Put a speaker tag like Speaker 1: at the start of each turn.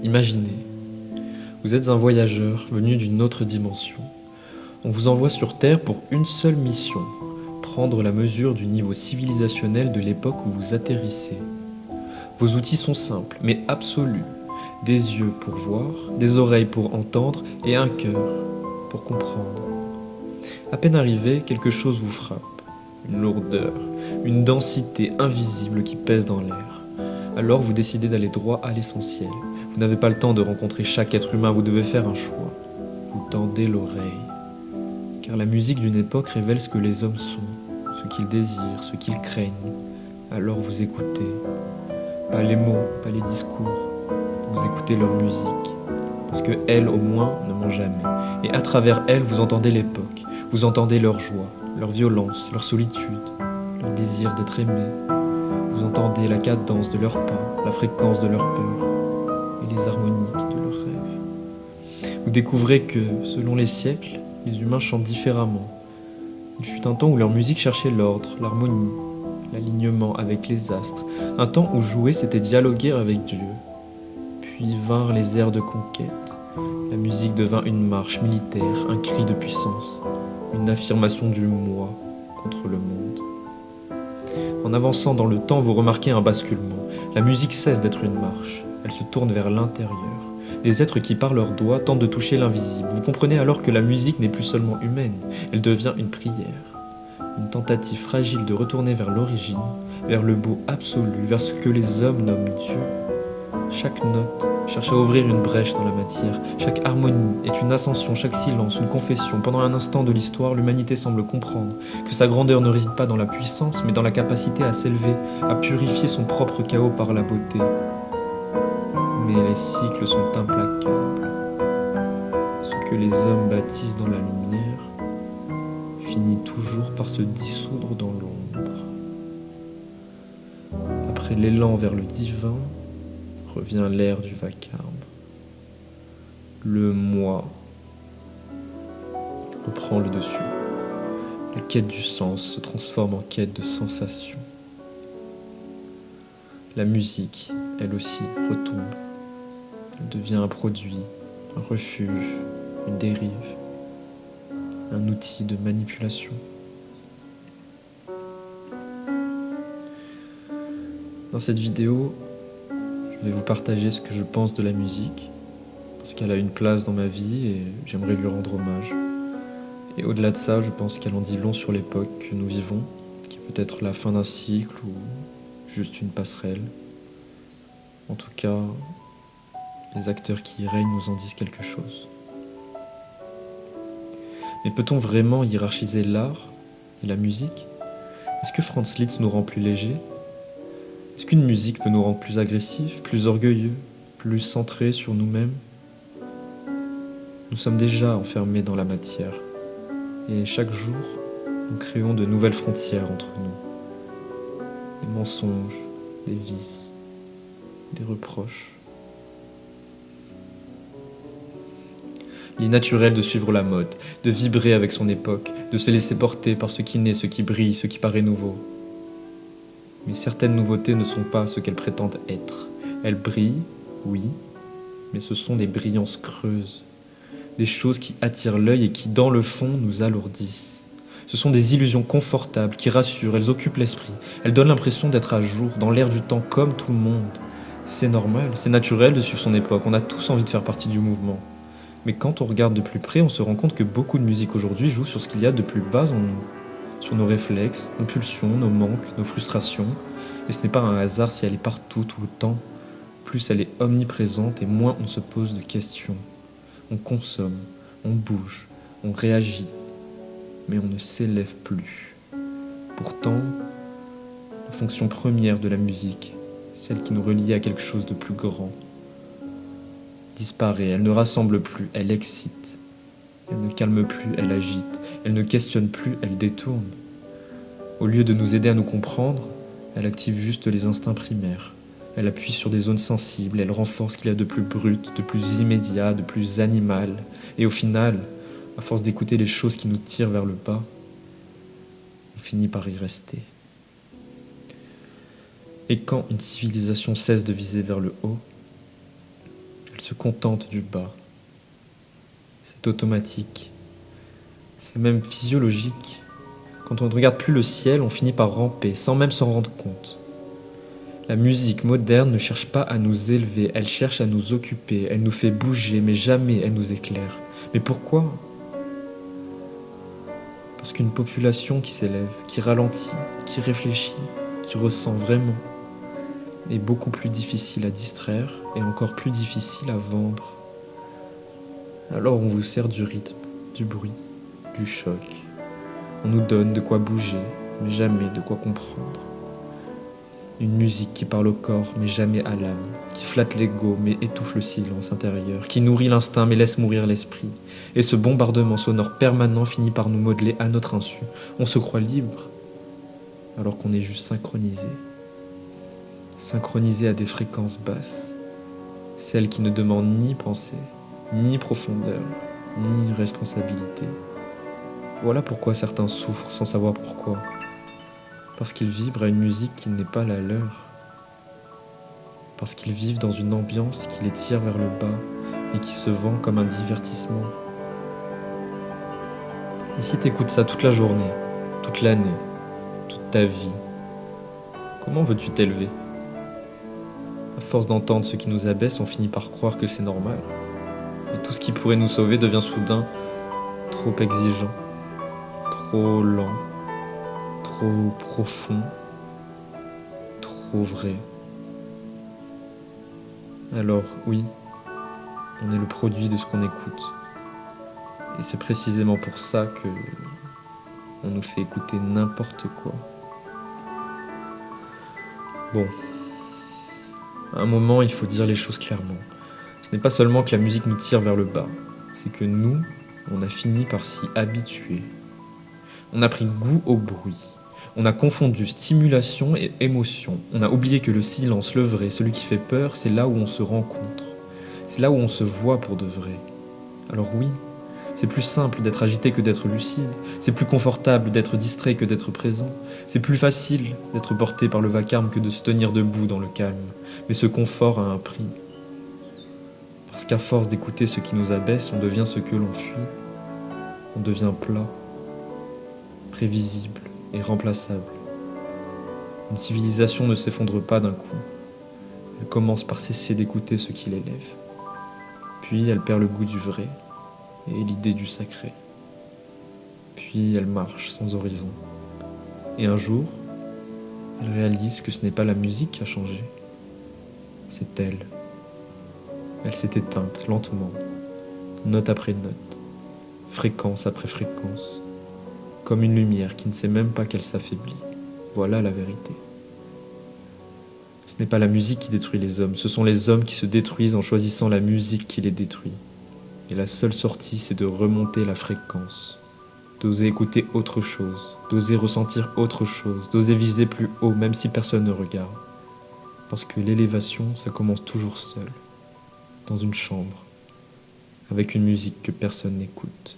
Speaker 1: Imaginez, vous êtes un voyageur venu d'une autre dimension. On vous envoie sur Terre pour une seule mission, prendre la mesure du niveau civilisationnel de l'époque où vous atterrissez. Vos outils sont simples, mais absolus. Des yeux pour voir, des oreilles pour entendre et un cœur pour comprendre. À peine arrivé, quelque chose vous frappe. Une lourdeur, une densité invisible qui pèse dans l'air. Alors vous décidez d'aller droit à l'essentiel. Vous n'avez pas le temps de rencontrer chaque être humain, vous devez faire un choix. Vous tendez l'oreille. Car la musique d'une époque révèle ce que les hommes sont, ce qu'ils désirent, ce qu'ils craignent. Alors vous écoutez. Pas les mots, pas les discours. Vous écoutez leur musique. Parce que elle, au moins, ne ment jamais. Et à travers elle, vous entendez l'époque. Vous entendez leur joie, leur violence, leur solitude, leur désir d'être aimé. Vous entendez la cadence de leurs pas, la fréquence de leurs peurs et les harmoniques de leurs rêves. Vous découvrez que, selon les siècles, les humains chantent différemment. Il fut un temps où leur musique cherchait l'ordre, l'harmonie, l'alignement avec les astres. Un temps où jouer, c'était dialoguer avec Dieu. Puis vinrent les airs de conquête. La musique devint une marche militaire, un cri de puissance, une affirmation du moi contre le monde. En avançant dans le temps, vous remarquez un basculement. La musique cesse d'être une marche. Elle se tourne vers l'intérieur. Des êtres qui, par leurs doigts, tentent de toucher l'invisible. Vous comprenez alors que la musique n'est plus seulement humaine. Elle devient une prière. Une tentative fragile de retourner vers l'origine, vers le beau absolu, vers ce que les hommes nomment Dieu. Chaque note cherche à ouvrir une brèche dans la matière. Chaque harmonie est une ascension, chaque silence, une confession. Pendant un instant de l'histoire, l'humanité semble comprendre que sa grandeur ne réside pas dans la puissance, mais dans la capacité à s'élever, à purifier son propre chaos par la beauté. Mais les cycles sont implacables. Ce que les hommes bâtissent dans la lumière finit toujours par se dissoudre dans l'ombre. Après l'élan vers le divin, revient l'ère du vacarme. Le moi reprend le dessus. La quête du sens se transforme en quête de sensation. La musique, elle aussi, retombe. Elle devient un produit, un refuge, une dérive, un outil de manipulation. Dans cette vidéo, je vais vous partager ce que je pense de la musique, parce qu'elle a une place dans ma vie et j'aimerais lui rendre hommage. Et au-delà de ça, je pense qu'elle en dit long sur l'époque que nous vivons, qui peut être la fin d'un cycle ou juste une passerelle. En tout cas, les acteurs qui y règnent nous en disent quelque chose. Mais peut-on vraiment hiérarchiser l'art et la musique ? Est-ce que Franz Liszt nous rend plus légers ? Est-ce qu'une musique peut nous rendre plus agressifs, plus orgueilleux, plus centrés sur nous-mêmes ? Nous sommes déjà enfermés dans la matière, et chaque jour, nous créons de nouvelles frontières entre nous. Des mensonges, des vices, des reproches. Il est naturel de suivre la mode, de vibrer avec son époque, de se laisser porter par ce qui naît, ce qui brille, ce qui paraît nouveau. Mais certaines nouveautés ne sont pas ce qu'elles prétendent être. Elles brillent, oui, mais ce sont des brillances creuses. Des choses qui attirent l'œil et qui, dans le fond, nous alourdissent. Ce sont des illusions confortables qui rassurent, elles occupent l'esprit. Elles donnent l'impression d'être à jour, dans l'air du temps, comme tout le monde. C'est normal, c'est naturel de suivre son époque. On a tous envie de faire partie du mouvement. Mais quand on regarde de plus près, on se rend compte que beaucoup de musique aujourd'hui joue sur ce qu'il y a de plus bas en nous. Sur nos réflexes, nos pulsions, nos manques, nos frustrations. Et ce n'est pas un hasard si elle est partout, tout le temps. Plus elle est omniprésente et moins on se pose de questions. On consomme, on bouge, on réagit, mais on ne s'élève plus. Pourtant, la fonction première de la musique, celle qui nous relie à quelque chose de plus grand, disparaît, elle ne rassemble plus, elle excite. Elle ne calme plus, elle agite. Elle ne questionne plus, elle détourne. Au lieu de nous aider à nous comprendre, elle active juste les instincts primaires. Elle appuie sur des zones sensibles, elle renforce ce qu'il y a de plus brut, de plus immédiat, de plus animal. Et au final, à force d'écouter les choses qui nous tirent vers le bas, on finit par y rester. Et quand une civilisation cesse de viser vers le haut, elle se contente du bas. C'est automatique. C'est même physiologique. Quand on ne regarde plus le ciel, on finit par ramper, sans même s'en rendre compte. La musique moderne ne cherche pas à nous élever, elle cherche à nous occuper, elle nous fait bouger, mais jamais elle nous éclaire. Mais pourquoi ? Parce qu'une population qui s'élève, qui ralentit, qui réfléchit, qui ressent vraiment, est beaucoup plus difficile à distraire et encore plus difficile à vendre. Alors on vous sert du rythme, du bruit, du choc. On nous donne de quoi bouger, mais jamais de quoi comprendre. Une musique qui parle au corps, mais jamais à l'âme, qui flatte l'ego, mais étouffe le silence intérieur, qui nourrit l'instinct, mais laisse mourir l'esprit. Et ce bombardement sonore permanent finit par nous modeler à notre insu. On se croit libre, alors qu'on est juste synchronisé. Synchronisé à des fréquences basses, celles qui ne demandent ni pensée, ni profondeur, ni responsabilité. Voilà pourquoi certains souffrent sans savoir pourquoi. Parce qu'ils vibrent à une musique qui n'est pas la leur. Parce qu'ils vivent dans une ambiance qui les tire vers le bas et qui se vend comme un divertissement. Et si t'écoutes ça toute la journée, toute l'année, toute ta vie, comment veux-tu t'élever ? À force d'entendre ce qui nous abaisse, on finit par croire que c'est normal. Et tout ce qui pourrait nous sauver devient soudain trop exigeant, trop lent, trop profond, trop vrai. Alors oui, on est le produit de ce qu'on écoute. Et c'est précisément pour ça que on nous fait écouter n'importe quoi. Bon, à un moment, il faut dire les choses clairement. Ce n'est pas seulement que la musique nous tire vers le bas, c'est que nous, on a fini par s'y habituer. On a pris goût au bruit. On a confondu stimulation et émotion. On a oublié que le silence, le vrai, celui qui fait peur, c'est là où on se rencontre. C'est là où on se voit pour de vrai. Alors oui, c'est plus simple d'être agité que d'être lucide. C'est plus confortable d'être distrait que d'être présent. C'est plus facile d'être porté par le vacarme que de se tenir debout dans le calme. Mais ce confort a un prix. Parce qu'à force d'écouter ce qui nous abaisse, on devient ce que l'on fuit. On devient plat, prévisible et remplaçable. Une civilisation ne s'effondre pas d'un coup. Elle commence par cesser d'écouter ce qui l'élève. Puis elle perd le goût du vrai et l'idée du sacré. Puis elle marche sans horizon. Et un jour, elle réalise que ce n'est pas la musique qui a changé, c'est elle. Elle s'est éteinte lentement, note après note, fréquence après fréquence, comme une lumière qui ne sait même pas qu'elle s'affaiblit. Voilà la vérité. Ce n'est pas la musique qui détruit les hommes, ce sont les hommes qui se détruisent en choisissant la musique qui les détruit. Et la seule sortie, c'est de remonter la fréquence, d'oser écouter autre chose, d'oser ressentir autre chose, d'oser viser plus haut, même si personne ne regarde. Parce que l'élévation, ça commence toujours seul, dans une chambre, avec une musique que personne n'écoute.